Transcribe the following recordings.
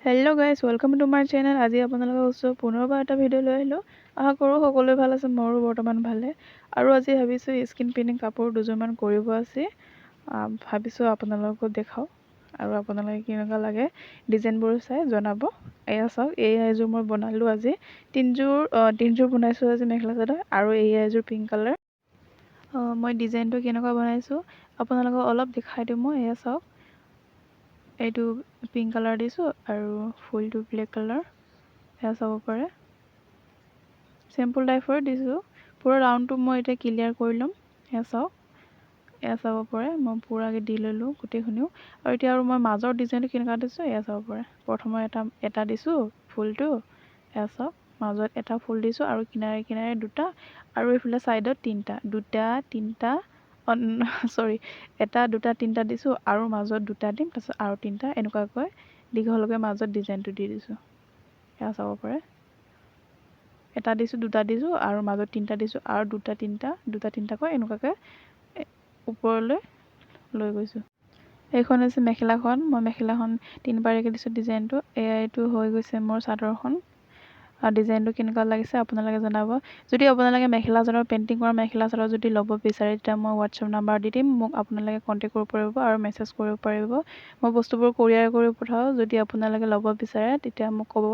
Hello' guys, welcome to my channel. আজি আপোনালোকৰ ওচৰত পুনৰবাৰ এটা ভিডিঅ' লৈ আহিলোঁ। আশা কৰোঁ সকলোৱে ভাল আছে, মোৰো বৰ্তমান ভালে। আৰু আজি ভাবিছোঁ স্কিন পেইণ্টিং কাপোৰ দুযোৰমান কৰিব আছে। ভাবিছোঁ আপোনালোকক দেখাওঁ আৰু আপোনালোকে কেনেকুৱা লাগে ডিজাইনবোৰ চাই জনাব। এয়া চাওক, এয়া এযোৰ মই বনালোঁ আজি। তিনিযোৰ বনাইছোঁ আজি মেখেলা চাদৰ, আৰু এয়া এযোৰ পিংক কালাৰ। মই ডিজাইনটো কেনেকুৱা বনাইছোঁ আপোনালোকক অলপ দেখাই দিওঁ মই। এয়া চাওক, এইটো পিংক কালাৰ দিছোঁ আৰু ফুলটো ব্লেক কালাৰ, সেয়া চাব পাৰে। চিম্পল টাইপৰ দিছোঁ, পূৰা ৰাউণ্ডটো মই এতিয়া ক্লিয়াৰ কৰি ল'ম। সেয়া চাওক, এয়া চাব পাৰে, মই পূৰাকৈ দি ল'লোঁ গোটেইখিনিও। আৰু এতিয়া মই মাজৰ ডিজাইনটো কেনেকুৱা দিছোঁ এয়া চাব পাৰে। প্ৰথমে এটা দিছোঁ ফুলটো, এয়া চাওক, মাজত এটা ফুল দিছোঁ আৰু কিনাৰে কিনাৰে দুটা, আৰু এইফালে ছাইডত এটা দুটা তিনিটা দিছোঁ, আৰু মাজত দুটা দিম, তাৰপিছত আৰু তিনিটা, এনেকুৱাকৈ দীঘলকৈ মাজত ডিজাইনটো দি দিছোঁ। সেয়া চাব পাৰে, এটা দিছোঁ, দুটা দিছোঁ, আৰু মাজত তিনিটা দিছোঁ, আৰু দুটা তিনিটাকৈ এনেকুৱাকৈ ওপৰলৈ লৈ গৈছোঁ। এইখন হৈছে মেখেলাখন। মই মেখেলাখন 3 দিছোঁ ডিজাইনটো। এইটো হৈ গৈছে মোৰ চাদৰখন। আৰু ডিজাইনটো কেনেকুৱা লাগিছে আপোনালোকে জনাব। যদি আপোনালোকে মেখেলা চাদৰ পেইণ্টিং কৰা মেখেলা চাদৰ যদি ল'ব বিচাৰে, তেতিয়া মই হোৱাটছএপ নাম্বাৰ দি দিম, মোক আপোনালোকে কণ্টেক্ট কৰিব পাৰিব আৰু মেছেজ কৰিব পাৰিব। মই বস্তুবোৰ কোৰিয়াৰ কৰি পঠাওঁ। যদি আপোনালোকে ল'ব বিচাৰে তেতিয়া মোক ক'ব,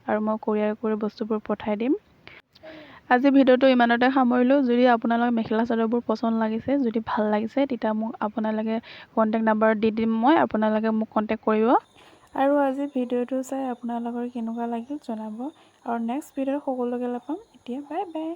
আৰু মই কোৰিয়াৰ কৰি বস্তুবোৰ পঠাই দিম। আজি ভিডিঅ'টো ইমানতে সামৰিলোঁ। যদি আপোনালোকে মেখেলা চাদৰবোৰ পচন্দ লাগিছে, যদি ভাল লাগিছে, তেতিয়া মোক আপোনালোকে কণ্টেক্ট নাম্বাৰ দি দিম মই, আপোনালোকে মোক কণ্টেক্ট কৰিব। আৰু আজি ভিডিঅ'টো চাই আপোনালোকৰ কেনেকুৱা লাগিল জনাব। আৰু নেক্সট ভিডিঅ'ত সকলোকে লগ পাম। এতিয়া বাই বাই।